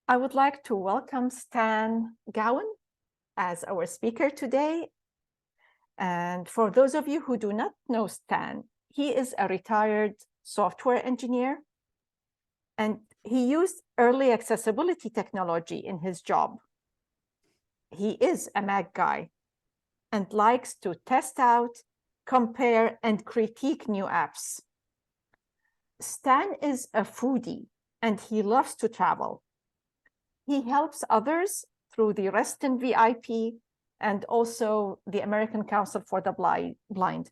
I would like to welcome Stan Gowin as our speaker today. And for those of you who do not know Stan, he is a retired software engineer, and he used early accessibility technology in his job. He is a Mac guy and likes to test out, compare, and critique new apps. Stan is a foodie, and he loves to travel. He helps others through the Reston VIP and also the American Council for the Blind.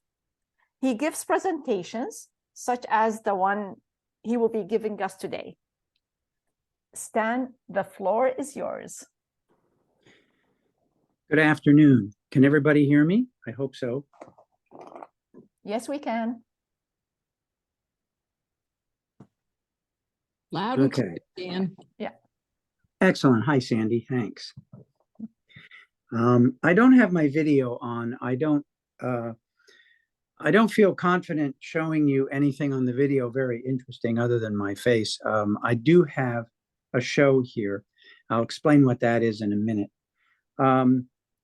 He gives presentations such as the one he will be giving us today. Stan, the floor is yours. Good afternoon. Can everybody hear me? I hope so. Yes, we can. Loud and Okay. clear, Dan. Yeah. Excellent. Hi, Sandy. Thanks. I don't have my video on. I don't feel confident showing you anything on the video very interesting other than my face. I do have a show here. I'll explain what that is in a minute.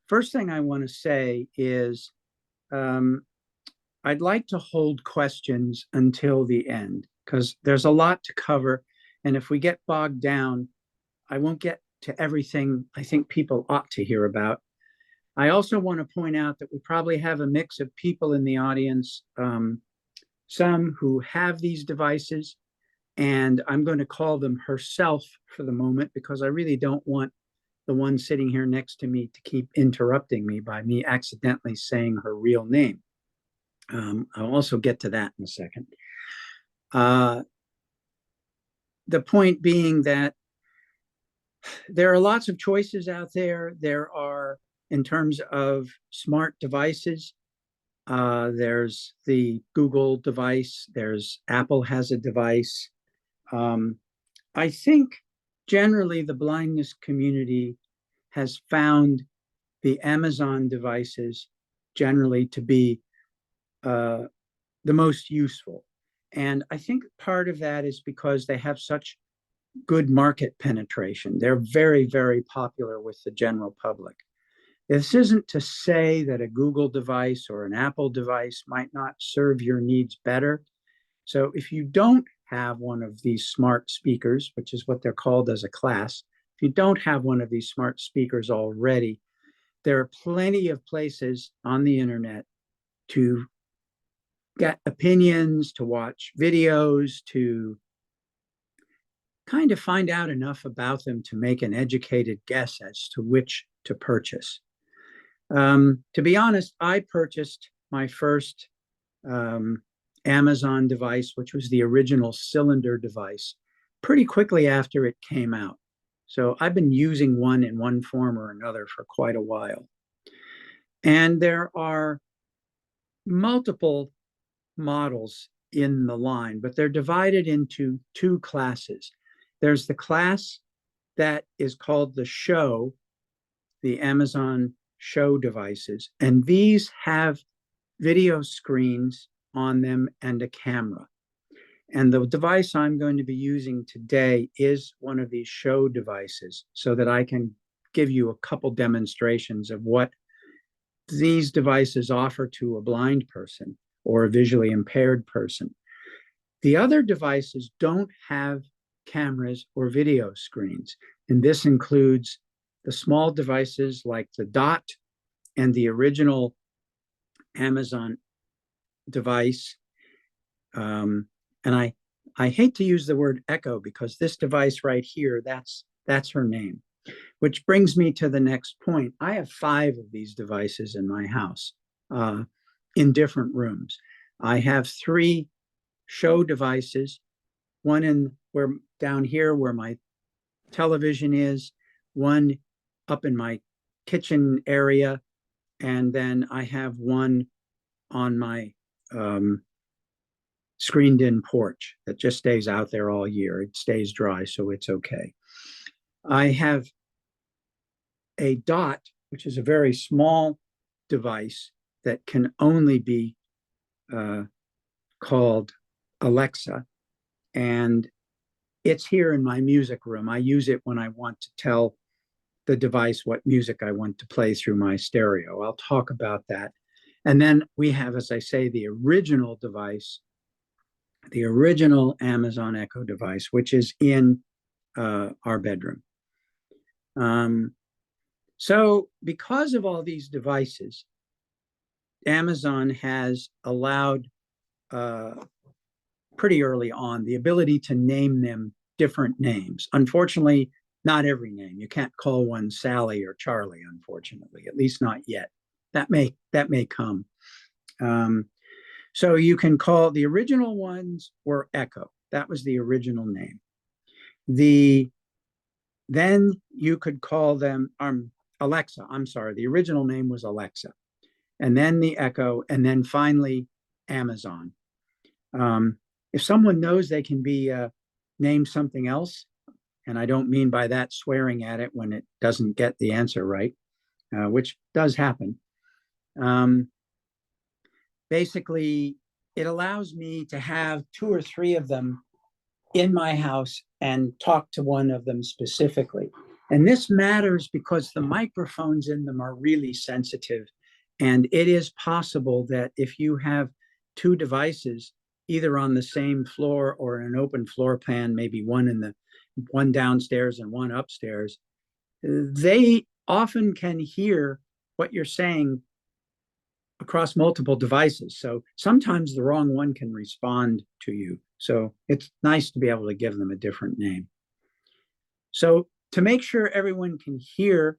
First thing I want to say is I'd like to hold questions until the end because there's a lot to cover. And if we get bogged down, I won't get to everything I think people ought to hear about. I also want to point out that we probably have a mix of people in the audience, some who have these devices, and I'm going to call them herself for the moment because I really don't want the one sitting here next to me to keep interrupting me by me accidentally saying her real name. I'll also get to that in a second. The point being that there are lots of choices out there. There are, in terms of smart devices, there's the Google device, there's Apple has a device. I think generally the blindness community has found the Amazon devices generally to be the most useful. And I think part of that is because they have such good market penetration. They're very, very popular with the general public. This isn't to say that a Google device or an Apple device might not serve your needs better. So if you don't have one of these smart speakers, which is what they're called as a class, if you don't have one of these smart speakers already, there are plenty of places on the internet to get opinions, to watch videos, to kind of find out enough about them to make an educated guess as to which to purchase. To be honest, I purchased my first Amazon device, which was the original cylinder device, pretty quickly after it came out. So I've been using one in one form or another for quite a while. And there are multiple models in the line, but they're divided into two classes. There's the class that is called the Show, the Amazon Show devices, and these have video screens on them and a camera. And the device I'm going to be using today is one of these Show devices so that I can give you a couple demonstrations of what these devices offer to a blind person or a visually impaired person. The other devices don't have cameras or video screens, and this includes the small devices like the Dot and the original Amazon device. And I hate to use the word Echo because this device right here, that's her name, which brings me to the next point. I have 5 of these devices in my house in different rooms. I have 3 Show devices, one down here where my television is, one up in my kitchen area, and then I have one on my screened-in porch that just stays out there all year. It stays dry, so it's okay. I have a Dot, which is a very small device that can only be called Alexa, and it's here in my music room. I use it when I want to tell the device what music I want to play through my stereo. I'll talk about that. And then we have, as I say, the original device, the original Amazon Echo device, which is in our bedroom. So because of all these devices, Amazon has allowed pretty early on the ability to name them different names. Unfortunately, not every name. You can't call one Sally or Charlie, unfortunately, at least not yet. That may come. So you can call, the original ones were Echo. That was the original name. Then you could call them Alexa. I'm sorry, the original name was Alexa, and then the Echo, and then finally Amazon. If someone knows they can be named something else, and I don't mean by that swearing at it when it doesn't get the answer right, which does happen. Basically, it allows me to have 2 or 3 of them in my house and talk to one of them specifically. And this matters because the microphones in them are really sensitive. And it is possible that if you have 2 devices, either on the same floor or an open floor plan, maybe one downstairs and one upstairs, they often can hear what you're saying across multiple devices. So sometimes the wrong one can respond to you. So it's nice to be able to give them a different name. So to make sure everyone can hear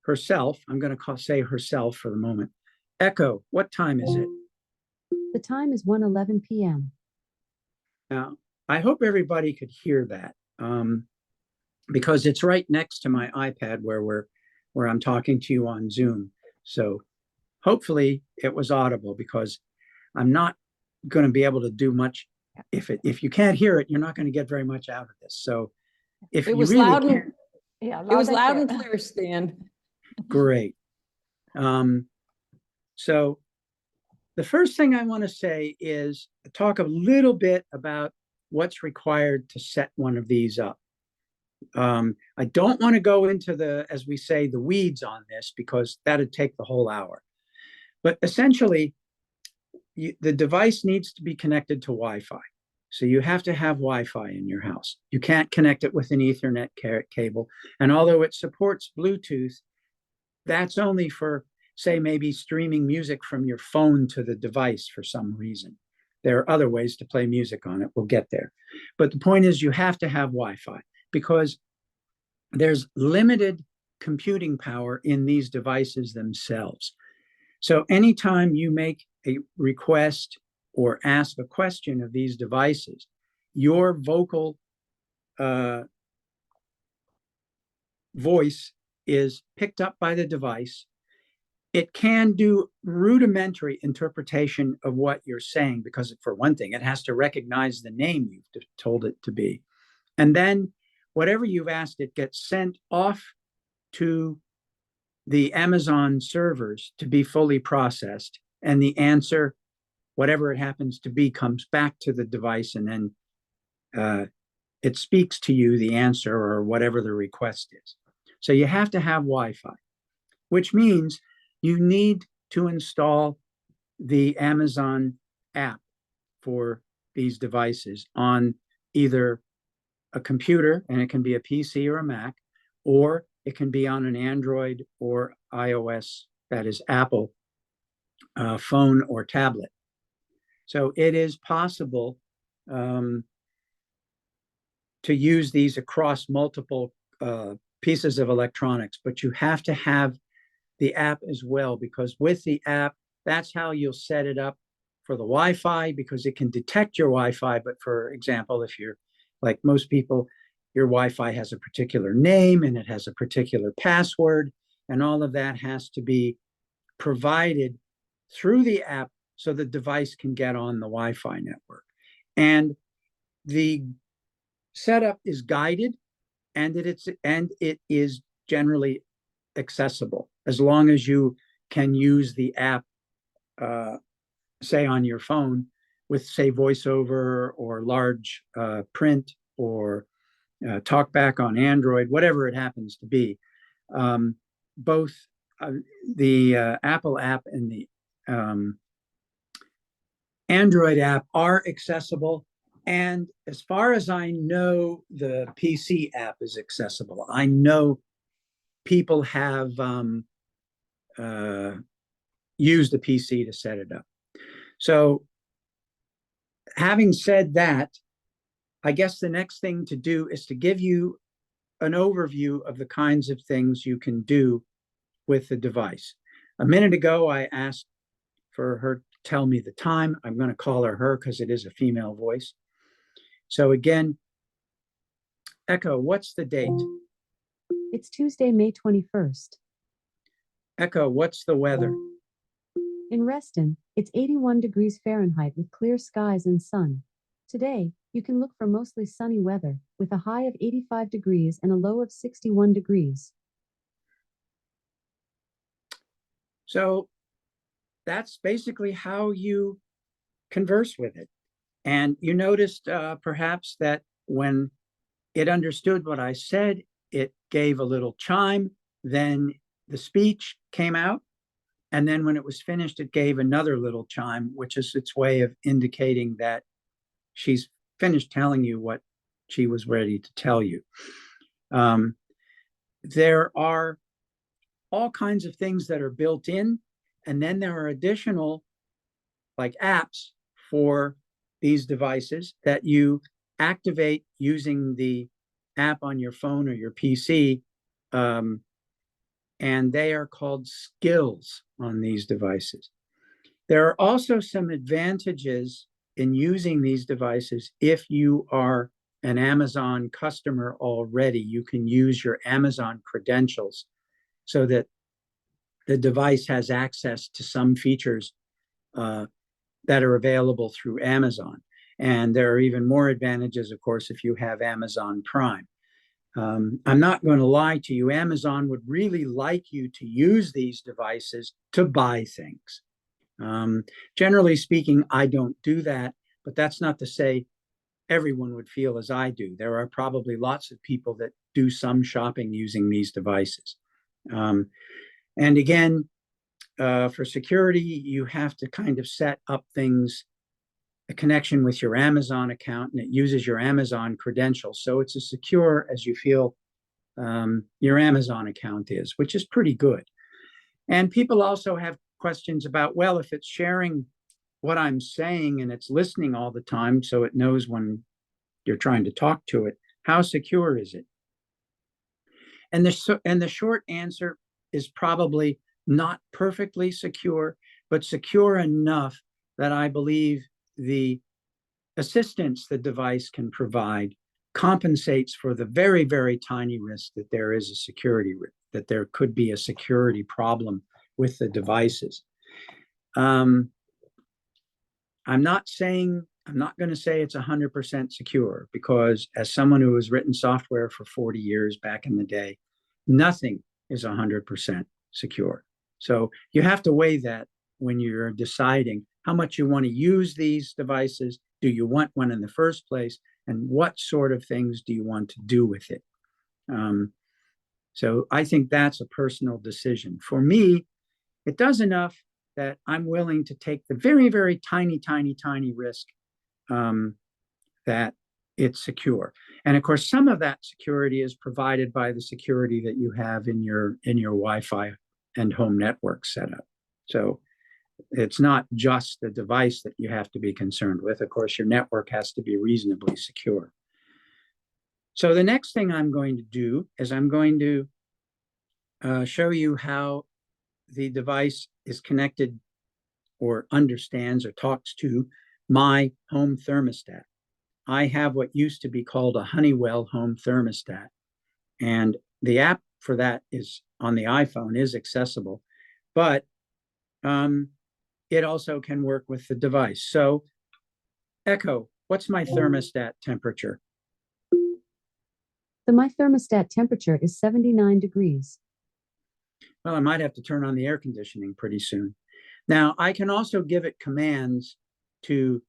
herself, I'm going to say herself for the moment. Echo, what time is it? The time is 1:11 p.m. Now, I hope everybody could hear that because it's right next to my iPad where I'm talking to you on Zoom. So hopefully it was audible, because I'm not going to be able to do much. If you can't hear it, you're not going to get very much out of this. So if It was you really loud can't, it was loud and clear, Stan. great. So the first thing I want to say is talk a little bit about what's required to set one of these up. I don't want to go into the, as we say, the weeds on this, because that'd take the whole hour. But essentially, the device needs to be connected to Wi-Fi. So you have to have Wi-Fi in your house. You can't connect it with an Ethernet cable. And although it supports Bluetooth, that's only for, say, maybe streaming music from your phone to the device for some reason. There are other ways to play music on it. We'll get there. But the point is, you have to have Wi-Fi, because there's limited computing power in these devices themselves. So anytime you make a request or ask a question of these devices, your vocal voice is picked up by the device. It can do rudimentary interpretation of what you're saying, because for one thing, it has to recognize the name you've told it to be. And then whatever you've asked it gets sent off to the Amazon servers to be fully processed. And the answer, whatever it happens to be, comes back to the device, and then it speaks to you the answer or whatever the request is. So you have to have Wi-Fi, which means you need to install the Amazon app for these devices on either a computer, and it can be a PC or a Mac, or it can be on an Android or iOS, that is Apple, phone or tablet. So it is possible to use these across multiple pieces of electronics, but you have to have the app as well, because with the app, that's how you'll set it up for the Wi-Fi, because it can detect your Wi-Fi. But for example, if you're like most people, your Wi-Fi has a particular name and it has a particular password, and all of that has to be provided through the app so the device can get on the Wi-Fi network. And the setup is guided, and it is generally accessible, as long as you can use the app, say on your phone, with say VoiceOver or large print or TalkBack on Android, whatever it happens to be. Both the Apple app and the Android app are accessible. And as far as I know, the PC app is accessible. I know people have used the PC to set it up. So having said that, I guess the next thing to do is to give you an overview of the kinds of things you can do with the device. A minute ago, I asked for her to tell me the time. I'm going to call her because it is a female voice. So again, Echo, what's the date? It's Tuesday, May 21st. Echo, what's the weather? In Reston, it's 81 degrees Fahrenheit with clear skies and sun. Today, you can look for mostly sunny weather, with a high of 85 degrees and a low of 61 degrees. So that's basically how you converse with it. And you noticed perhaps that when it understood what I said, it gave a little chime, then the speech came out, and then when it was finished, it gave another little chime, which is its way of indicating that she's finished telling you what she was ready to tell you. There are all kinds of things that are built in, and then there are additional like apps for these devices that you activate using the app on your phone or your PC, and they are called skills on these devices. There are also some advantages in using these devices. If you are an Amazon customer already, you can use your Amazon credentials so that the device has access to some features that are available through Amazon. And there are even more advantages, of course, if you have Amazon Prime. I'm not going to lie to you. Amazon would really like you to use these devices to buy things. Generally speaking, I don't do that, but that's not to say everyone would feel as I do. There are probably lots of people that do some shopping using these devices. And again, for security, you have to kind of set up things, a connection with your Amazon account, and it uses your Amazon credentials. So it's as secure as you feel your Amazon account is, which is pretty good. And people also have questions about, well, if it's sharing what I'm saying and it's listening all the time, so it knows when you're trying to talk to it, how secure is it? And the short answer is probably not perfectly secure, but secure enough that I believe the assistance the device can provide compensates for the very, very tiny risk that there is a security risk, that there could be a security problem with the devices. I'm not going to say it's 100% secure, because as someone who has written software for 40 years back in the day, nothing is 100% secure. So you have to weigh that when you're deciding how much you want to use these devices. Do you want one in the first place? And what sort of things do you want to do with it? So I think that's a personal decision. For me, it does enough that I'm willing to take the very, very tiny, tiny, tiny risk that it's secure. And of course, some of that security is provided by the security that you have in your Wi-Fi and home network setup. So it's not just the device that you have to be concerned with. Of course, your network has to be reasonably secure. So the next thing I'm going to do is I'm going to show you how the device is connected or understands or talks to my home thermostat. I have what used to be called a Honeywell home thermostat, and the app for that is on the iPhone, is accessible, but it also can work with the device. So, Echo, what's my thermostat temperature? My thermostat temperature is 79 degrees. Well, I might have to turn on the air conditioning pretty soon. Now, I can also give it commands to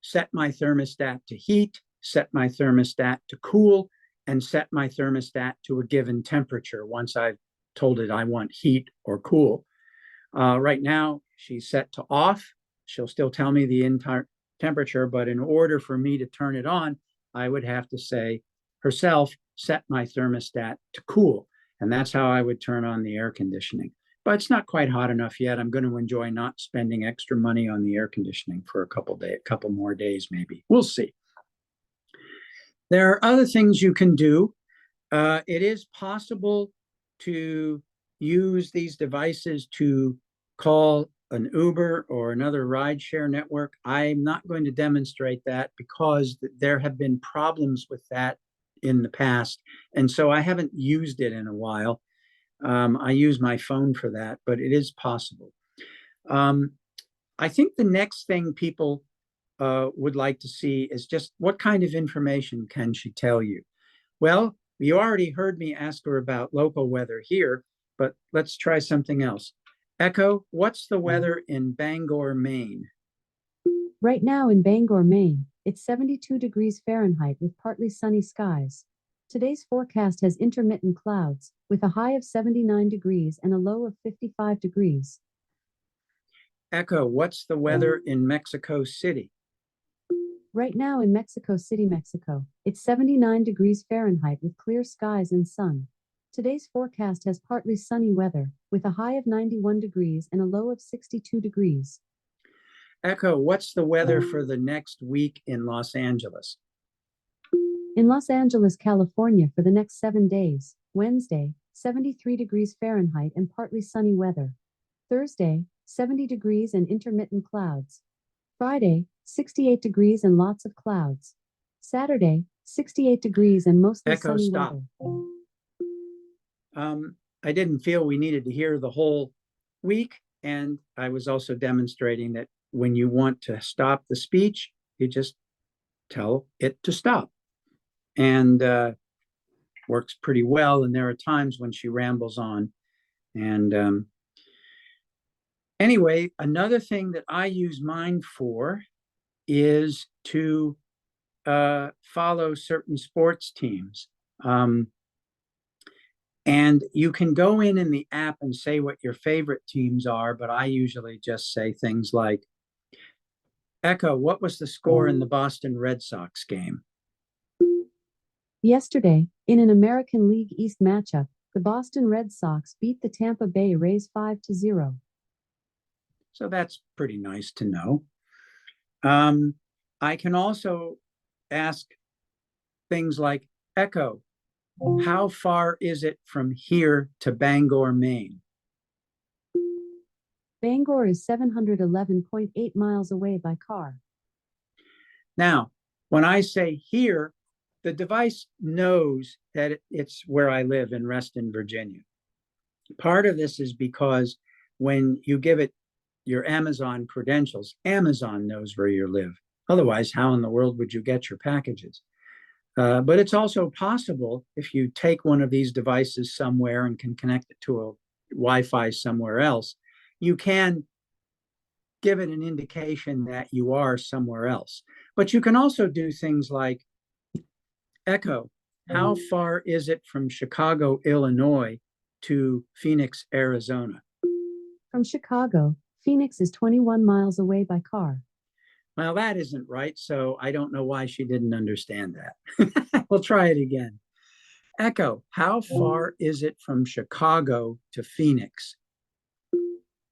set my thermostat to heat, set my thermostat to cool, and set my thermostat to a given temperature once I've told it I want heat or cool. Right now, she's set to off. She'll still tell me the entire temperature, but in order for me to turn it on, I would have to say herself, set my thermostat to cool. And that's how I would turn on the air conditioning. But it's not quite hot enough yet. I'm going to enjoy not spending extra money on the air conditioning for a couple more days, maybe. We'll see. There are other things you can do. It is possible to use these devices to call an Uber or another rideshare network. I'm not going to demonstrate that because there have been problems with that in the past. And so I haven't used it in a while. I use my phone for that, but it is possible. I think the next thing people would like to see is just what kind of information can she tell you? Well, you already heard me ask her about local weather here, but let's try something else. Echo, what's the weather in Bangor, Maine? Right now in Bangor, Maine, it's 72 degrees Fahrenheit with partly sunny skies. Today's forecast has intermittent clouds, with a high of 79 degrees and a low of 55 degrees. Echo, what's the weather in Mexico City? Right now in Mexico City, Mexico, it's 79 degrees Fahrenheit with clear skies and sun. Today's forecast has partly sunny weather, with a high of 91 degrees and a low of 62 degrees. Echo, what's the weather for the next week in Los Angeles? In Los Angeles, California, for the next 7 days, Wednesday, 73 degrees Fahrenheit and partly sunny weather. Thursday, 70 degrees and intermittent clouds. Friday, 68 degrees and lots of clouds. Saturday, 68 degrees and mostly Echo, sunny stop. weather. I didn't feel we needed to hear the whole week, and I was also demonstrating that when you want to stop the speech, you just tell it to stop. And works pretty well, and there are times when she rambles on. And anyway, another thing that I use mine for is to follow certain sports teams. And you can go in the app and say what your favorite teams are, but I usually just say things like, Echo, what was the score in the Boston Red Sox game? Yesterday, in an American League East matchup, the Boston Red Sox beat the Tampa Bay Rays 5-0. So that's pretty nice to know. I can also ask things like, Echo, how far is it from here to Bangor, Maine? Bangor is 711.8 miles away by car. Now, when I say here, the device knows that it's where I live in Reston, Virginia. Part of this is because when you give it your Amazon credentials, Amazon knows where you live. Otherwise, how in the world would you get your packages? But it's also possible if you take one of these devices somewhere and can connect it to a Wi-Fi somewhere else, you can give it an indication that you are somewhere else. But you can also do things like, Echo, how far is it from Chicago, Illinois to Phoenix, Arizona? From Chicago, Phoenix is 21 miles away by car. Well, that isn't right, so I don't know why she didn't understand that. We'll try it again. Echo, how far is it from Chicago to Phoenix?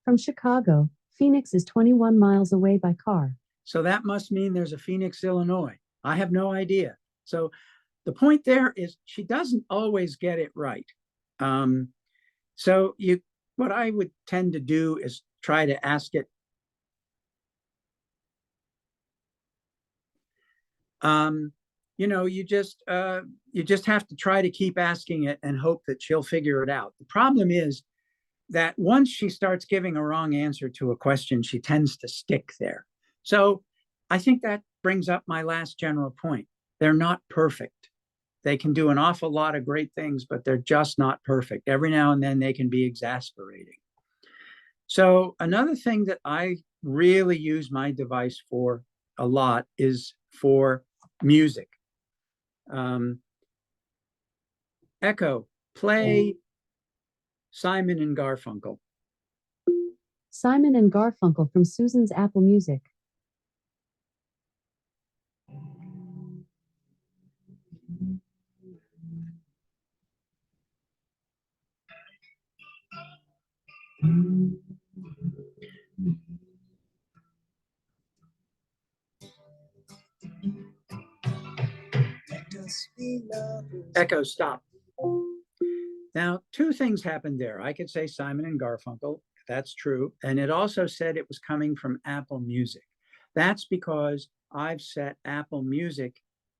From Chicago, Phoenix is 21 miles away by car. So that must mean there's a Phoenix, Illinois. I have no idea. So the point there is she doesn't always get it right. So what I would tend to do is try to ask it, you just have to try to keep asking it and hope that she'll figure it out. The problem is that once she starts giving a wrong answer to a question, she tends to stick there. So I think that brings up my last general point. They're not perfect. They can do an awful lot of great things, but they're just not perfect. Every now and then they can be exasperating. So another thing that I really use my device for a lot is for music. Echo, play Simon and Garfunkel. Simon and Garfunkel from Susan's Apple Music. Echo, stop. Now, two things happened there. I could say Simon and Garfunkel. That's true. And it also said it was coming from Apple Music. That's because I've set Apple Music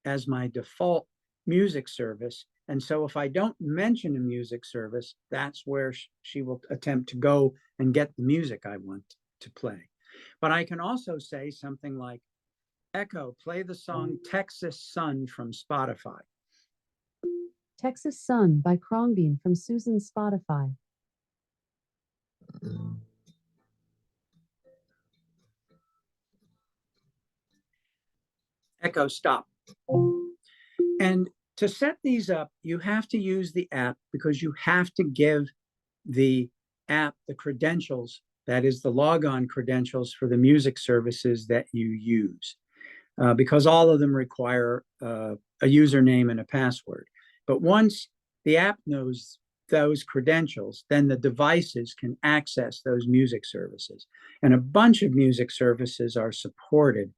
as my default music service. And so if I don't mention a music service, that's where she will attempt to go and get the music I want to play. But I can also say something like, Echo, play the song Texas Sun from Spotify. Texas Sun by Krongbean from Susan's Spotify. Echo, stop. And to set these up, you have to use the app because you have to give the app the credentials, that is the logon credentials for the music services that you use, because all of them require a username and a password. But once the app knows those credentials, then the devices can access those music services. And a bunch of music services are supported,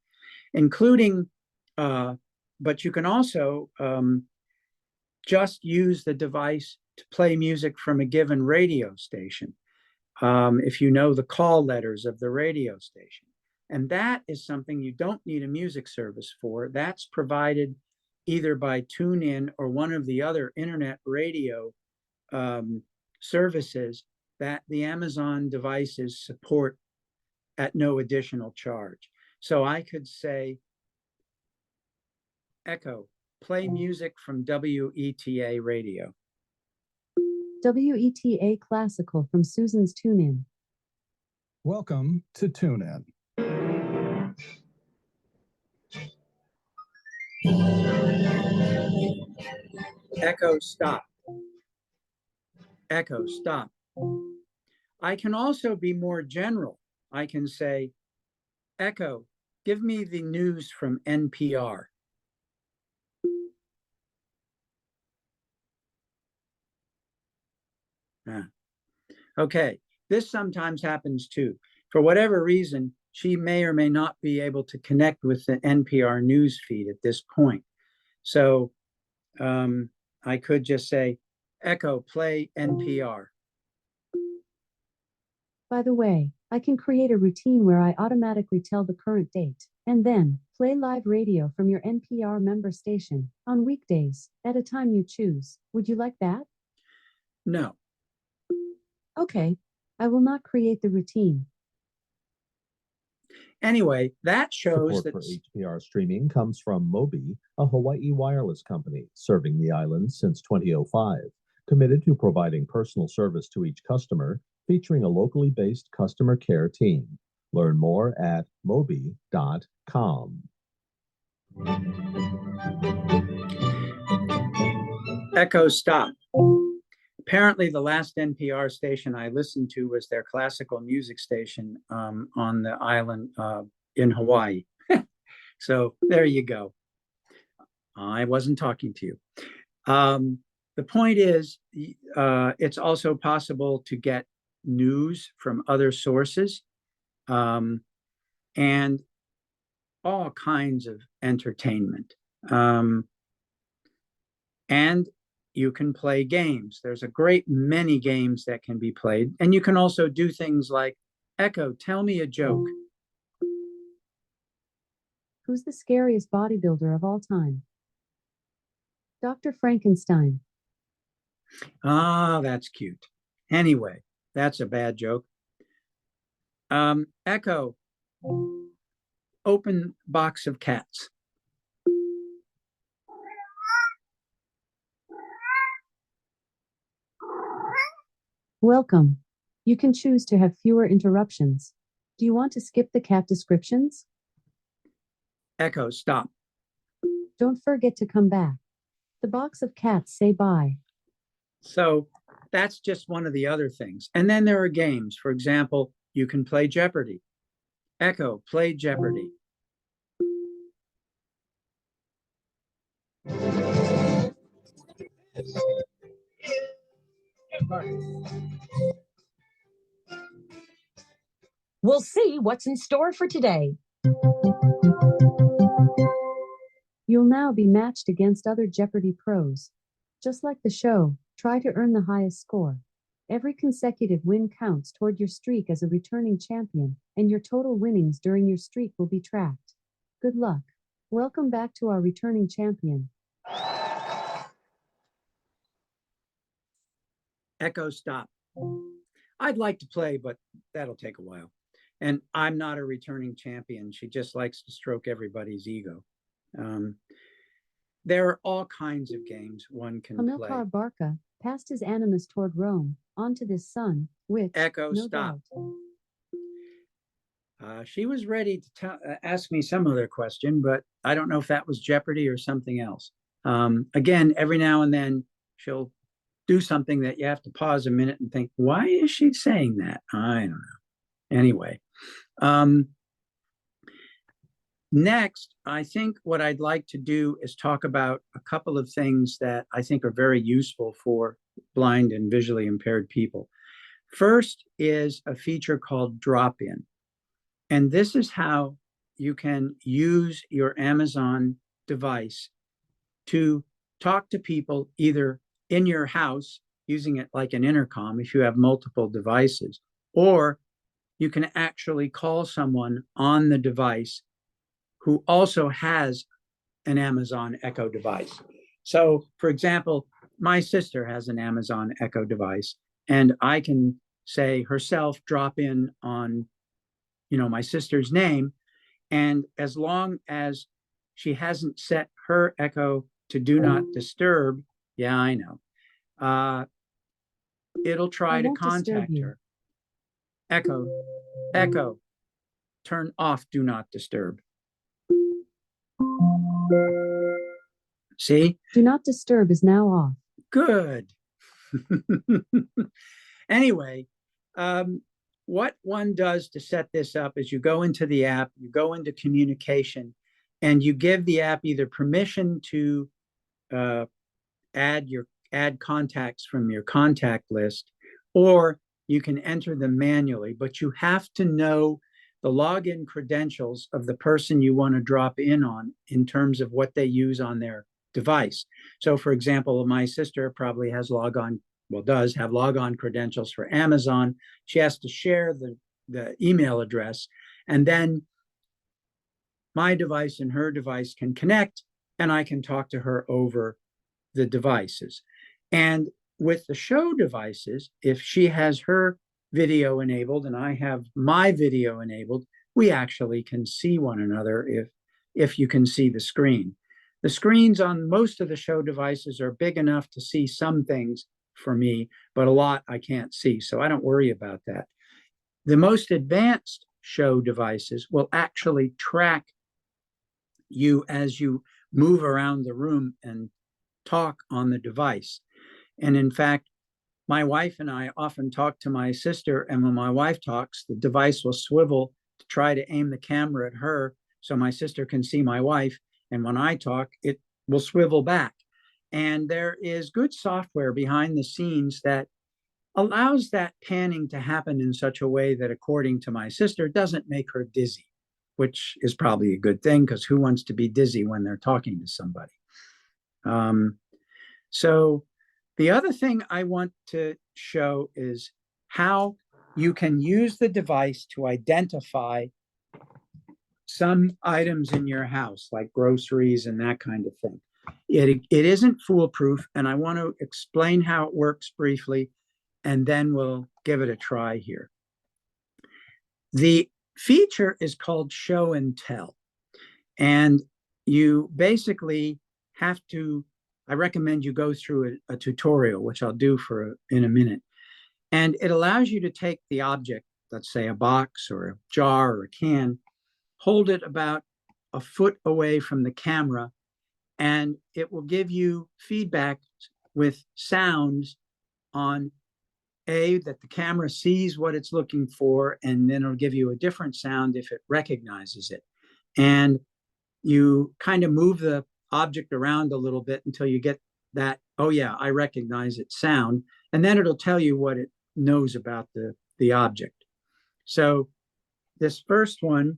including, but you can also just use the device to play music from a given radio station, if you know the call letters of the radio station. And that is something you don't need a music service for. That's provided either by TuneIn or one of the other internet radio services that the Amazon devices support at no additional charge. So I could say, Echo, play music from WETA radio. WETA Classical from Susan's TuneIn. Welcome to TuneIn. Echo, stop. Echo, stop. I can also be more general. I can say, Echo, give me the news from NPR. Okay, this sometimes happens too. For whatever reason, she may or may not be able to connect with the NPR news feed at this point. So I could just say, Echo, play NPR. By the way, I can create a routine where I automatically tell the current date, and then play live radio from your NPR member station on weekdays at a time you choose. Would you like that? No. Okay, I will not create the routine. Anyway, that shows Support that for HPR streaming comes from Mobi, a Hawaii wireless company serving the island since 2005, committed to providing personal service to each customer, featuring a locally based customer care team. Learn more at mobi.com. Echo, stop. Apparently, the last NPR station I listened to was their classical music station on the island in Hawaii. So there you go. I wasn't talking to you. The point is, it's also possible to get news from other sources and all kinds of entertainment. And you can play games. There's a great many games that can be played. And you can also do things like, Echo, tell me a joke. Who's the scariest bodybuilder of all time? Dr. Frankenstein. Ah, that's cute. Anyway, that's a bad joke. Echo, open box of cats. Welcome. You can choose to have fewer interruptions. Do you want to skip the cat descriptions? Echo, stop. Don't forget to come back. The box of cats say bye. So that's just one of the other things. And then there are games. For example, you can play Jeopardy. Echo, play Jeopardy. We'll see what's in store for today. You'll now be matched against other Jeopardy pros. Just like the show, try to earn the highest score. Every consecutive win counts toward your streak as a returning champion, and your total winnings during your streak will be tracked. Good luck. Welcome back to our returning champion. Echo, stop. I'd like to play, but that'll take a while. And I'm not a returning champion. She just likes to stroke everybody's ego. There are all kinds of games one can play. Hamilcar Barca passed his animus toward Rome, onto this sun, which, Echo, no stop. doubt. She was ready to ask me some other question, but I don't know if that was Jeopardy or something else. Again, every now and then she'll do something that you have to pause a minute and think, why is she saying that? I don't know. Anyway, next, I think what I'd like to do is talk about a couple of things that I think are very useful for blind and visually impaired people. First is a feature called drop-in. And this is how you can use your Amazon device to talk to people either in your house, using it like an intercom if you have multiple devices, or you can actually call someone on the device who also has an Amazon Echo device. So, for example, my sister has an Amazon Echo device, and I can say herself, drop in on, my sister's name. And as long as she hasn't set her Echo to do not disturb, yeah, I know, it'll try to contact her. Echo, Echo, turn off do not disturb. See? Do not disturb is now off. Good. Anyway, what one does to set this up is you go into the app, you go into communication, and you give the app either permission to add contacts from your contact list, or you can enter them manually, but you have to know the login credentials of the person you want to drop in on in terms of what they use on their device. So, for example, my sister probably has does have logon credentials for Amazon. She has to share the email address, and then my device and her device can connect, and I can talk to her over the devices. And with the show devices, if she has her video enabled and I have my video enabled, we actually can see one another if you can see the screen. The screens on most of the show devices are big enough to see some things for me, but a lot I can't see, so I don't worry about that. The most advanced show devices will actually track you as you move around the room and talk on the device. And in fact, my wife and I often talk to my sister, and when my wife talks, the device will swivel to try to aim the camera at her so my sister can see my wife. And when I talk, it will swivel back. And there is good software behind the scenes that allows that panning to happen in such a way that, according to my sister, doesn't make her dizzy, which is probably a good thing, because who wants to be dizzy when they're talking to somebody? So the other thing I want to show is how you can use the device to identify some items in your house, like groceries and that kind of thing. It isn't foolproof, and I want to explain how it works briefly, and then we'll give it a try here. The feature is called Show and Tell, and you basically have to, I recommend you go through a tutorial, which I'll do in a minute, and it allows you to take the object, let's say a box or a jar or a can, hold it about a foot away from the camera, and it will give you feedback with sounds on that the camera sees what it's looking for, and then it'll give you a different sound if it recognizes it. And you kind of move the object around a little bit until you get that, oh yeah, I recognize it sound, and then it'll tell you what it knows about the object. So this first one,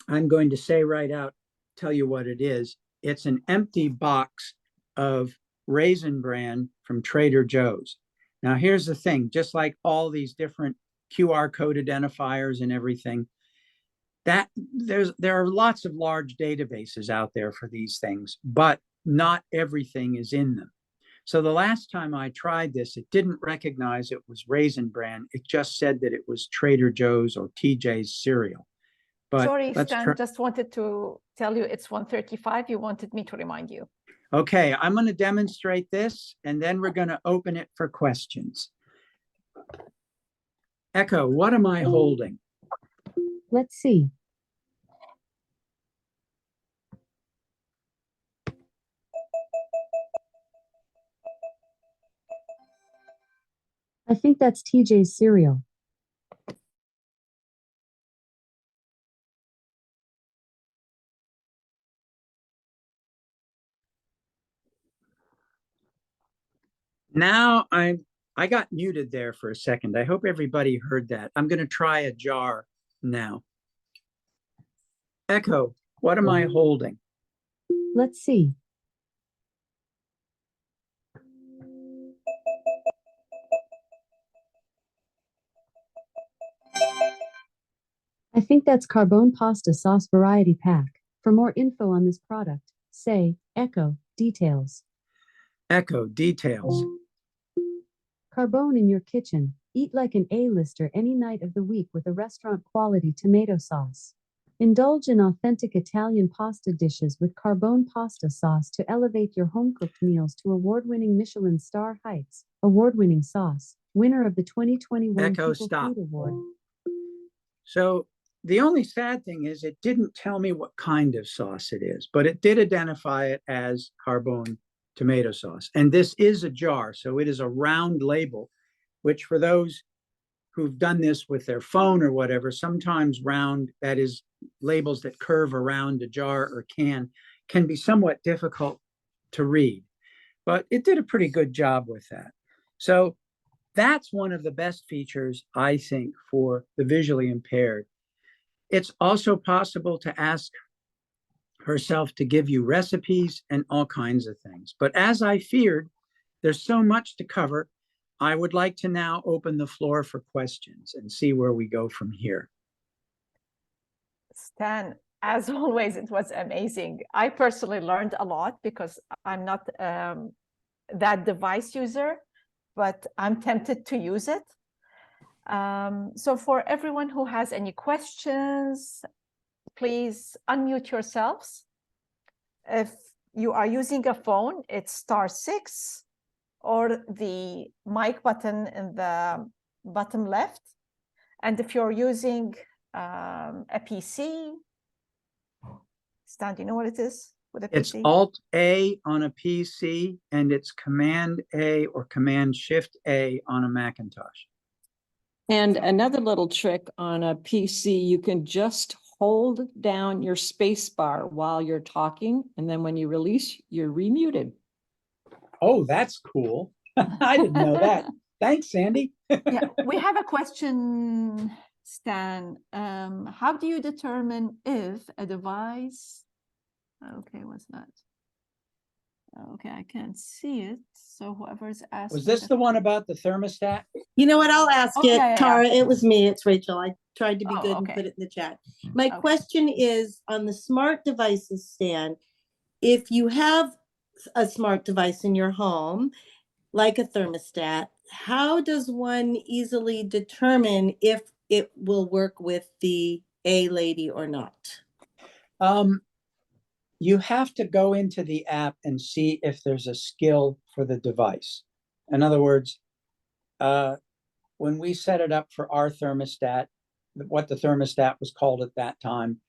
I'm going to say right out, tell you what it is. It's an empty box of Raisin Bran from Trader Joe's. Now, here's the thing, just like all these different QR code identifiers and everything, that there are lots of large databases out there for these things, but not everything is in them. So the last time I tried this, it didn't recognize it was Raisin Bran. It just said that it was Trader Joe's or TJ's cereal. But sorry, Stan, just wanted to tell you it's 1:35. You wanted me to remind you. Okay, I'm going to demonstrate this, and then we're going to open it for questions. Echo, what am I holding? Let's see. I think that's TJ's cereal. Now I got muted there for a second. I hope everybody heard that. I'm going to try a jar now. Echo, what am I holding? Let's see. I think that's Carbone pasta sauce variety pack. For more info on this product, say Echo details. Echo details. Carbone in your kitchen. Eat like an A-lister any night of the week with a restaurant quality tomato sauce. Indulge in authentic Italian pasta dishes with Carbone pasta sauce to elevate your home-cooked meals to award-winning Michelin star heights. Award-winning sauce. Winner of the 2021 Echo, People stop. Food Award. So the only sad thing is it didn't tell me what kind of sauce it is, but it did identify it as Carbone tomato sauce. And this is a jar, so it is a round label, which for those who've done this with their phone or whatever, sometimes round, that is labels that curve around a jar or can be somewhat difficult to read. But it did a pretty good job with that. So that's one of the best features, I think, for the visually impaired. It's also possible to ask herself to give you recipes and all kinds of things. But as I feared, there's so much to cover. I would like to now open the floor for questions and see where we go from here. Stan, as always, it was amazing. I personally learned a lot because I'm not that device user, but I'm tempted to use it. So for everyone who has any questions, please unmute yourselves. If you are using a phone, it's *6 or the mic button in the bottom left. And if you're using a PC, Stan, do you know what it is with a PC? It's Alt-A on a PC, and it's Command-A or Command-Shift-A on a Macintosh. And another little trick on a PC, you can just hold down your space bar while you're talking, and then when you release, you're remuted. Oh, that's cool. I didn't know that. Thanks, Sandy. Yeah, we have a question, Stan. How do you determine if a device... Okay, what's that? Okay, I can't see it. So whoever's asking... Was this the one about the thermostat? You know what? I'll ask Oh, it, yeah. Tara. It was me. It's Rachel. I tried to be Oh, good okay. and put it in the chat. My Okay. question is on the smart devices stand. If you have a smart device in your home, like a thermostat, how does one easily determine if it will work with the A-lady or not? You have to go into the app and see if there's a skill for the device. In other words, when we set it up for our thermostat, what the thermostat was called at that time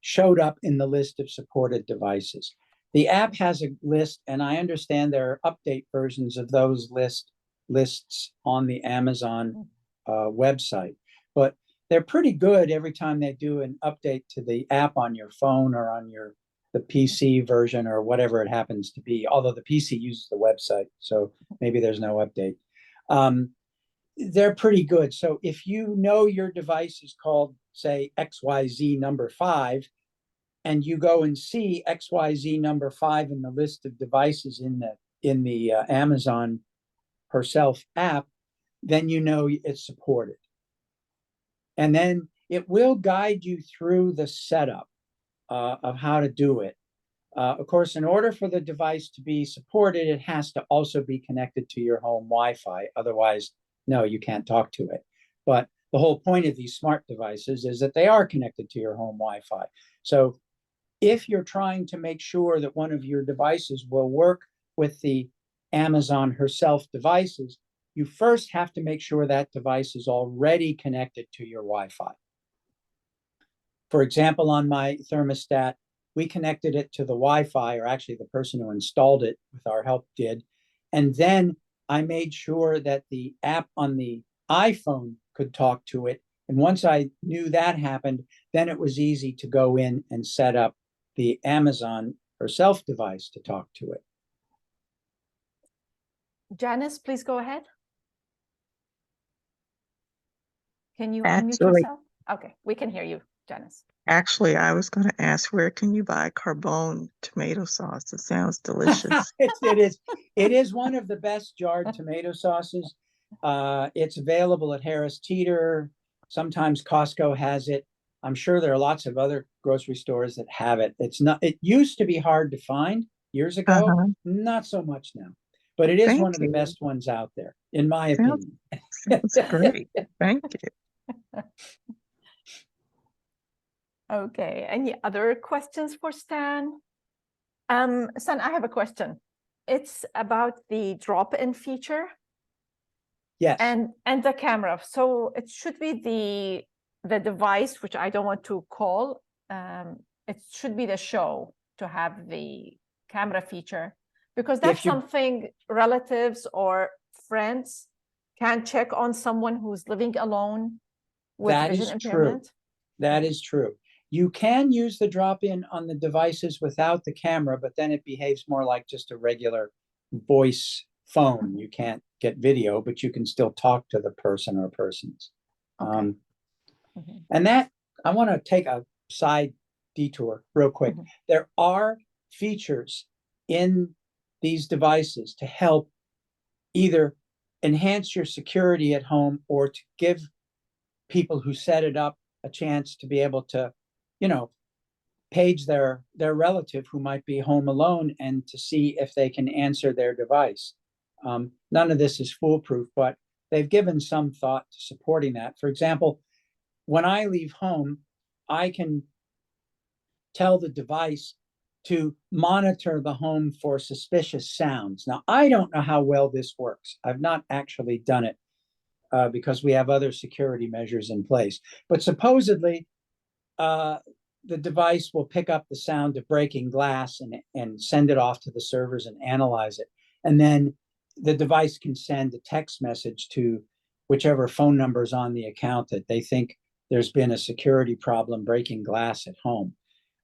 showed up in the list of supported devices. The app has a list, and I understand there are update versions of those lists on the Amazon website, but they're pretty good every time they do an update to the app on your phone or on the PC version or whatever it happens to be, although the PC uses the website, so maybe there's no update. They're pretty good. So if you know your device is called, say, XYZ number 5, and you go and see XYZ number 5 in the list of devices in the Amazon Herself app, then you know it's supported. And then it will guide you through the setup of how to do it. Of course, in order for the device to be supported, it has to also be connected to your home Wi-Fi. Otherwise, no, you can't talk to it. But the whole point of these smart devices is that they are connected to your home Wi-Fi. So if you're trying to make sure that one of your devices will work with the Amazon Herself devices, you first have to make sure that device is already connected to your Wi-Fi. For example, on my thermostat, we connected it to the Wi-Fi, or actually the person who installed it with our help did. And then I made sure that the app on the iPhone could talk to it. And once I knew that happened, then it was easy to go in and set up the Amazon Herself device to talk to it. Janice, please go ahead. Can you unmute Actually, yourself? Okay, we can hear you, Janice. actually, I was going to ask, where can you buy Carbone tomato sauce? It sounds delicious. It is one of the best jarred tomato sauces. It's available at Harris Teeter. Sometimes Costco has it. I'm sure there are lots of other grocery stores that have it. It used to be hard to find years ago, not so much now. But it is Thank one of the you. best ones out there, in my Sounds- opinion. Sounds great. Thank you. Okay, any other questions for Stan? Stan, I have a question. It's about the drop-in feature. Yes. And the camera. So it should be the device, which I don't want to call. It should be the show to have the camera feature, because that's something relatives or friends can check on someone who's living alone with vision impairment. True. That is true. You can use the drop-in on the devices without the camera, but then it behaves more like just a regular voice phone. You can't get video, but you can still talk to the person or persons. Okay. And that, I want to take a side detour real quick. There are features in these devices to help either enhance your security at home or to give people who set it up a chance to be able to, page their relative who might be home alone and to see if they can answer their device. None of this is foolproof, but they've given some thought to supporting that. For example, when I leave home, I can tell the device to monitor the home for suspicious sounds. Now, I don't know how well this works. I've not actually done it because we have other security measures in place. But supposedly, the device will pick up the sound of breaking glass and send it off to the servers and analyze it. And then the device can send a text message to whichever phone number is on the account that they think there's been a security problem breaking glass at home.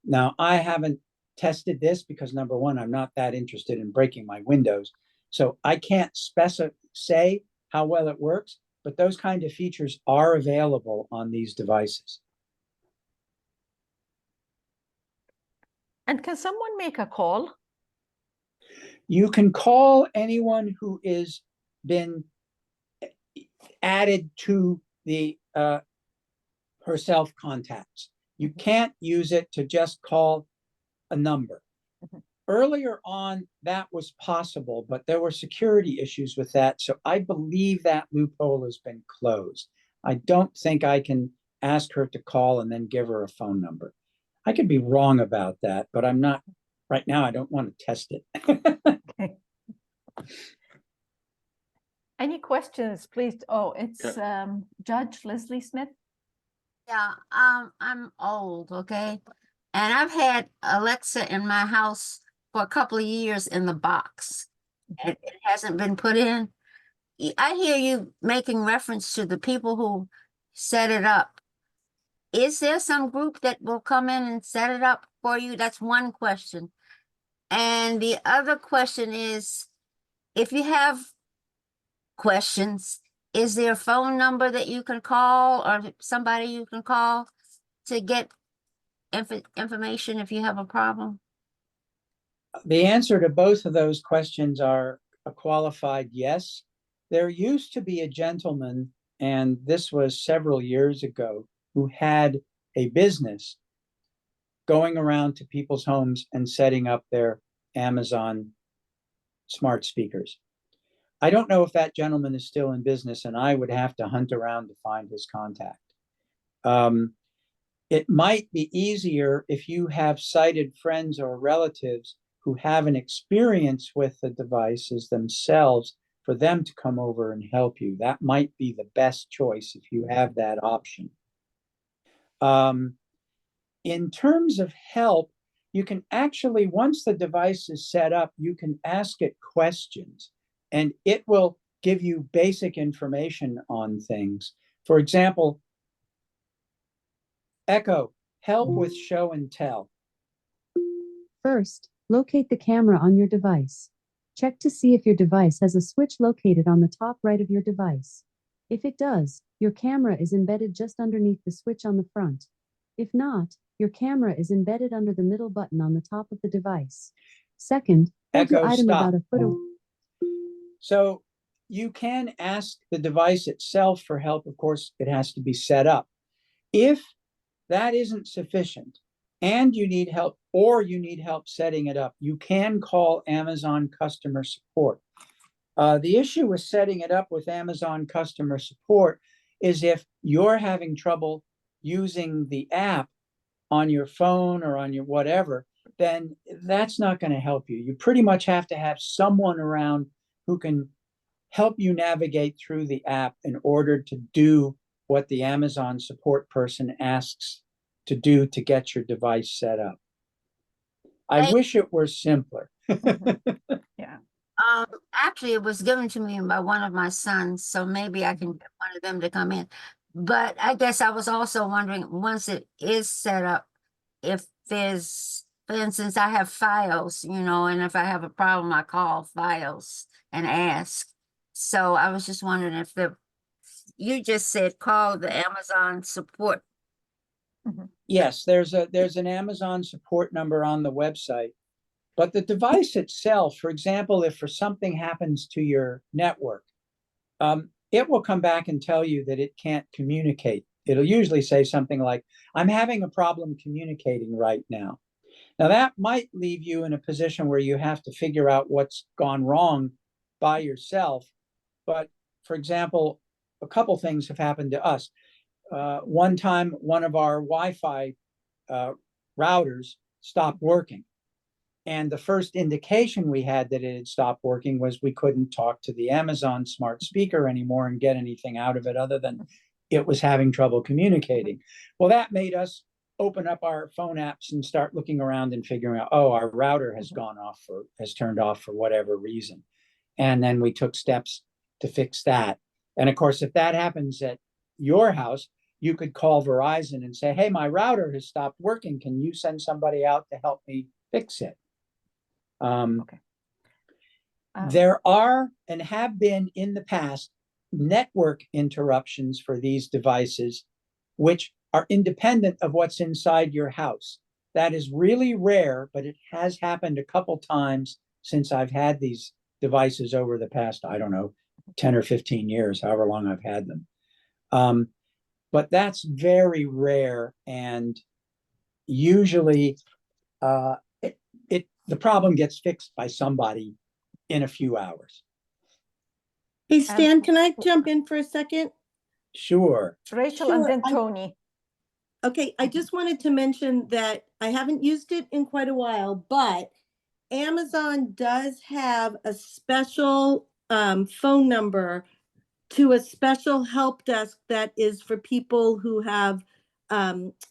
Now, I haven't tested this because, number one, I'm not that interested in breaking my windows. So I can't say how well it works, but those kind of features are available on these devices. And can someone make a call? You can call anyone who is been added to the Herself contacts. You can't use it to just call a number. Earlier on, that was possible, but there were security issues with that. So I believe that loophole has been closed. I don't think I can ask her to call and then give her a phone number. I could be wrong about that, but I'm not right now. I don't want to test it. Okay. Any questions, please? Oh, it's Judge Leslie Smith. Yeah, I'm old, okay? And I've had Alexa in my house for a couple of years in the box. And it hasn't been put in. I hear you making reference to the people who set it up. Is there some group that will come in and set it up for you? That's one question. And the other question is, if you have questions, is there a phone number that you can call or somebody you can call to get information if you have a problem? The answer to both of those questions are a qualified yes. There used to be a gentleman, and this was several years ago, who had a business going around to people's homes and setting up their Amazon smart speakers. I don't know if that gentleman is still in business, and I would have to hunt around to find his contact. It might be easier if you have sighted friends or relatives who have an experience with the devices themselves, for them to come over and help you. That might be the best choice if you have that option. In terms of help, you can actually, once the device is set up, you can ask it questions, and it will give you basic information on things. For example, Echo, help with show and tell. First, locate the camera on your device. Check to see if your device has a switch located on the top right of your device. If it does, your camera is embedded just underneath the switch on the front. If not, your camera is embedded under the middle button on the top of the device. Second, hold your Echo, item stop. about a foot away. So you can ask the device itself for help. Of course, it has to be set up. If that isn't sufficient and you need help, or you need help setting it up, you can call Amazon customer support. The issue with setting it up with Amazon customer support is if you're having trouble using the app on your phone or on your whatever, then that's not going to help you. You pretty much have to have someone around who can help you navigate through the app in order to do what the Amazon support person asks to do to get your device set up. I wish it were simpler. Yeah. Actually, it was given to me by one of my sons, so maybe I can get one of them to come in. But I guess I was also wondering, once it is set up, if there's, for instance, I have Files, you know, and if I have a problem, I call Files and ask. So I was just wondering if you just said call the Amazon support. Yes, there's an Amazon support number on the website, but the device itself, for example, if for something happens to your network, it will come back and tell you that it can't communicate. It'll usually say something like, I'm having a problem communicating right now. Now that might leave you in a position where you have to figure out what's gone wrong by yourself. But for example, a couple things have happened to us. One time, one of our Wi-Fi routers stopped working. And the first indication we had that it had stopped working was we couldn't talk to the Amazon smart speaker anymore and get anything out of it other than it was having trouble communicating. Well, that made us open up our phone apps and start looking around and figuring out, oh, our router has turned off for whatever reason. And then we took steps to fix that. And of course, if that happens at your house, you could call Verizon and say, hey, my router has stopped working. Can you send somebody out to help me fix it? Okay. There are and have been in the past network interruptions for these devices, which are independent of what's inside your house. That is really rare, but it has happened a couple times since I've had these devices over the past, I don't know, 10 or 15 years, however long I've had them. But that's very rare, and usually the problem gets fixed by somebody in a few hours. Hey, Stan, can I jump in for a second? Sure. Rachel and then Sure, Tony. Okay, I just wanted to mention that I haven't used it in quite a while, but Amazon does have a special phone number to a special help desk that is for people who have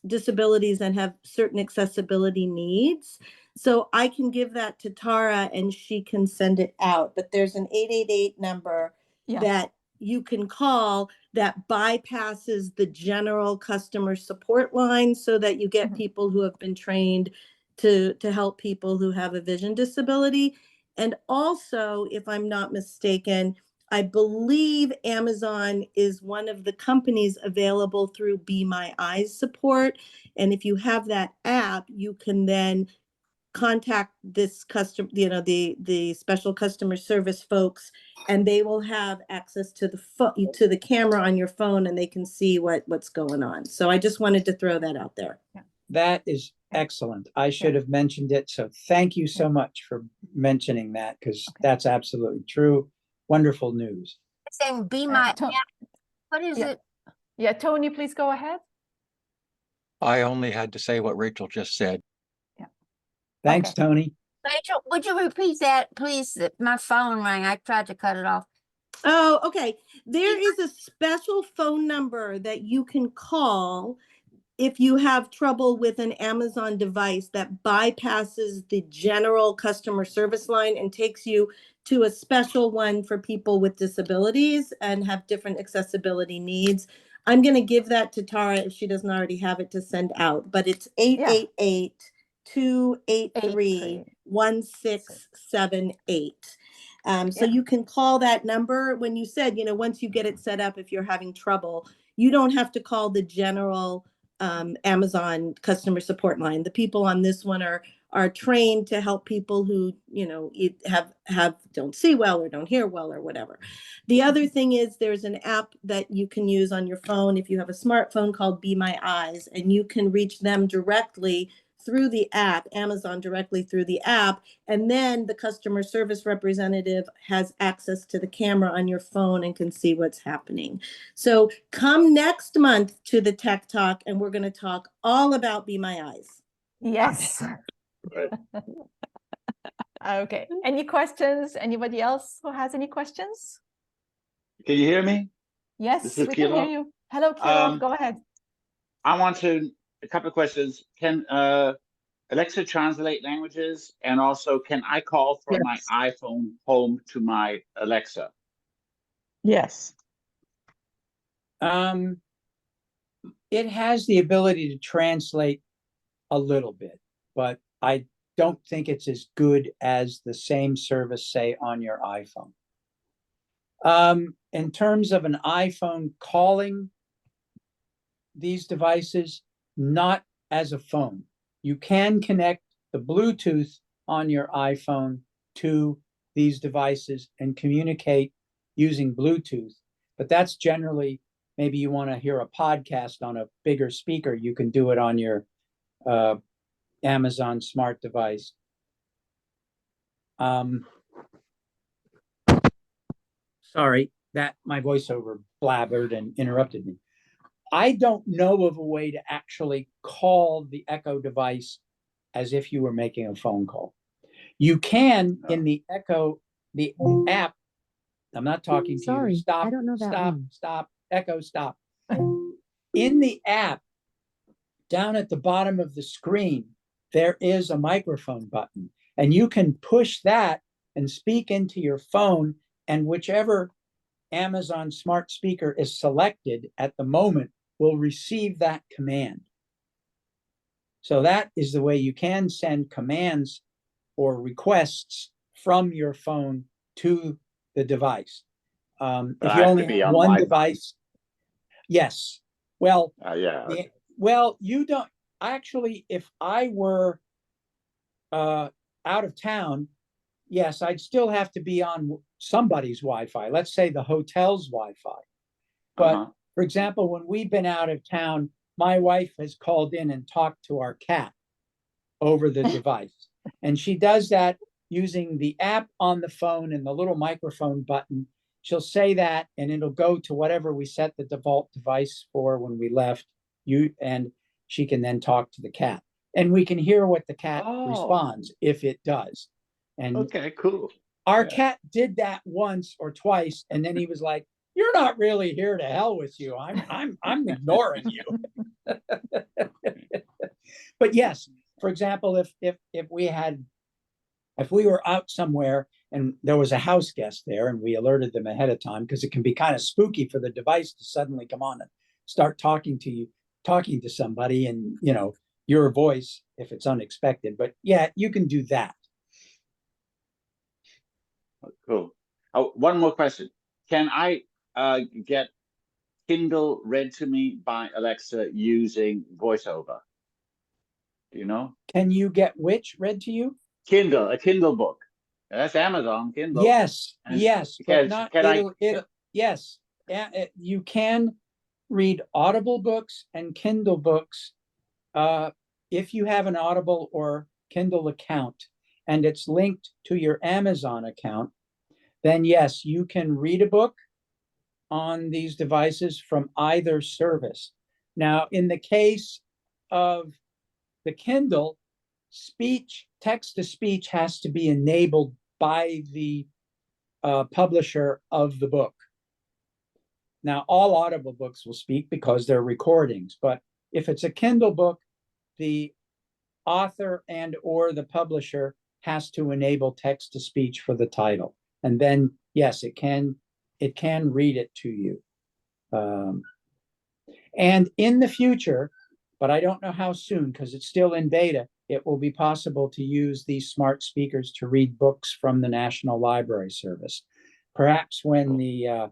disabilities and have certain accessibility needs. So I can give that to Tara and she can send it out. But there's an 888 number Yeah. that you can call that bypasses the general customer support line so that you get Mhm. people who have been trained to help people who have a vision disability. And also, if I'm not mistaken, I believe Amazon is one of the companies available through Be My Eyes support. And if you have that app, you can then contact this customer, the special customer service folks, and they will have access to the camera on your phone, and they can see what's going on. So I just wanted to throw that out there. That is excellent. I should have mentioned it. So thank you so much for mentioning that, because that's absolutely true. Wonderful news. Saying Be My To- App. What is yeah. it? Yeah, Tony, please go ahead. I only had to say what Rachel just said. Thanks, Okay. Tony. Rachel, would you repeat that, please? My phone rang. I tried to cut it off. Oh, okay. There is a special phone number that you can call if you have trouble with an Amazon device that bypasses the general customer service line and takes you to a special one for people with disabilities and have different accessibility needs. I'm going to give that to Tara if she doesn't already have it to send out, but it's 888-283-1678. So you can call that number. When you said, once you get it set up, if you're having trouble, you don't have to call the general Amazon customer support line. The people on this one are trained to help people who, don't see well or don't hear well or whatever. The other thing is there's an app that you can use on your phone if you have a smartphone called Be My Eyes, and you can reach them directly through the app, Amazon directly through the app, and then the customer service representative has access to the camera on your phone and can see what's happening. So come next month to the Tech Talk, and we're going to talk all about Be My Eyes. Yes. Okay. Any questions? Anybody else who has any questions? Can you hear me? Yes, This is we can hear Kilo. you. Hello, Kilo. Go ahead. I want a couple of questions. Can Alexa translate languages? And also, can I call from my iPhone home to my Alexa? Yes. It has the ability to translate a little bit, but I don't think it's as good as the same service, say, on your iPhone. In terms of an iPhone calling these devices, not as a phone. You can connect the Bluetooth on your iPhone to these devices and communicate using Bluetooth, but that's generally, maybe you want to hear a podcast on a bigger speaker, you can do it on your Amazon smart device. Sorry, that my voiceover blabbered and interrupted me. I don't know of a way to actually call the Echo device as if you were making a phone call. You can in the Echo, the app. I'm not talking to you. Stop, I don't know that stop, one. stop, Echo, stop. In the app, down at the bottom of the screen, there is a microphone button, and you can push that and speak into your phone, and whichever Amazon smart speaker is selected at the moment will receive that command. So that is the way you can send commands or requests from your phone to the device. If you only have one device, yes. Well, well, you don't actually. If I were out of town, yes, I'd still have to be on somebody's Wi-Fi. Let's say the hotel's Wi-Fi. But for example, when we've been out of town, my wife has called in and talked to our cat over the device. And she does that using the app on the phone and the little microphone button. She'll say that, and it'll go to whatever we set the default device for when we left, and she can then talk to the cat. And we can hear what the cat responds if it does. And okay, cool. Our cat did that once or twice, and then he was like, "You're not really here to hell with you. I'm ignoring you." But yes, for example, if we were out somewhere and there was a house guest there and we alerted them ahead of time, because it can be kind of spooky for the device to suddenly come on and start talking to somebody, and your voice, if it's unexpected. But yeah, you can do that. Cool. Oh, one more question. Can I get Kindle read to me by Alexa using VoiceOver? Do you know? Can you get which read to you? Kindle, a Kindle book. That's Amazon Kindle. Yes, And yes, but not, yes, you can read Audible books and Kindle books if you have an Audible or Kindle account and it's linked to your Amazon account, then yes, you can read a book on these devices from either service. Now, in the case of the Kindle, text-to-speech has to be enabled by the publisher of the book. Now, all Audible books will speak because they're recordings, but if it's a Kindle book, the author and or the publisher has to enable text-to-speech for the title. And then, yes, it can read it to you. And in the future, but I don't know how soon because it's still in beta, it will be possible to use these smart speakers to read books from the National Library Service. Perhaps when the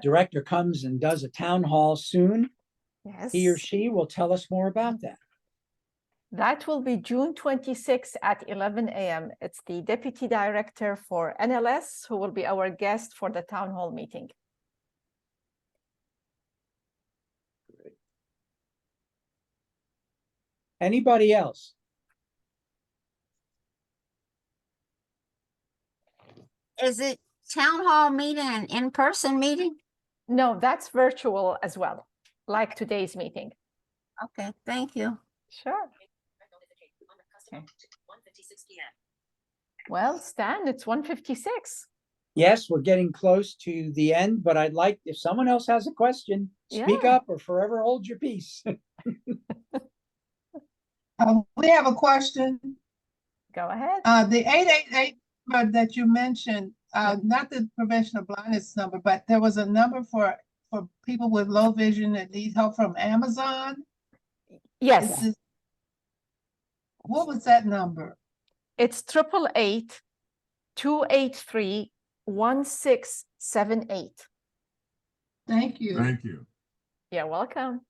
director comes and does a town hall soon, Yes. he or she will tell us more about that. That will be June 26th at 11 a.m. It's the Deputy Director for NLS who will be our guest for the town hall meeting. Anybody else? Is it town hall meeting an in-person meeting? No, that's virtual as well, like today's meeting. Okay, thank you. Sure. Okay. Well, Stan, it's 1:56. Yes, we're getting close to the end, but I'd like, if someone else has a question, speak up or forever hold your peace. We have a question. Go ahead. The 888 number that you mentioned, not the prevention of blindness number, but there was a number for people with low vision that need help from Amazon. Yes. What was that number? It's 888-283-1678. Thank you. Thank you. You're welcome.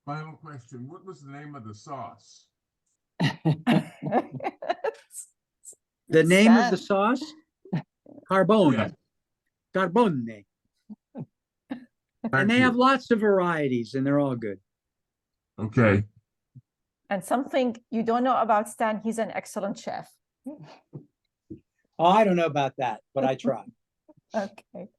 Final question. What was the name of the sauce? The name of the sauce? Carbone. Yes. Carbone. And they have lots of varieties and they're all good. Okay. And something you don't know about Stan, he's an excellent chef. Oh, I don't know about that, but I try. Okay.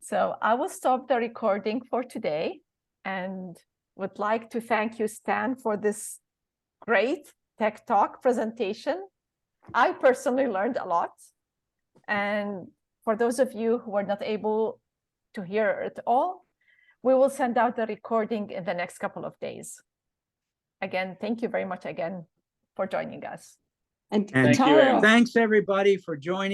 So I will stop the recording for today and would like to thank you, Stan, for this great Tech Talk presentation. I personally learned a lot. And for those of you who were not able to hear it all, we will send out the recording in the next couple of days. Again, thank you very much again for joining us. And And Tara, thanks everybody for joining.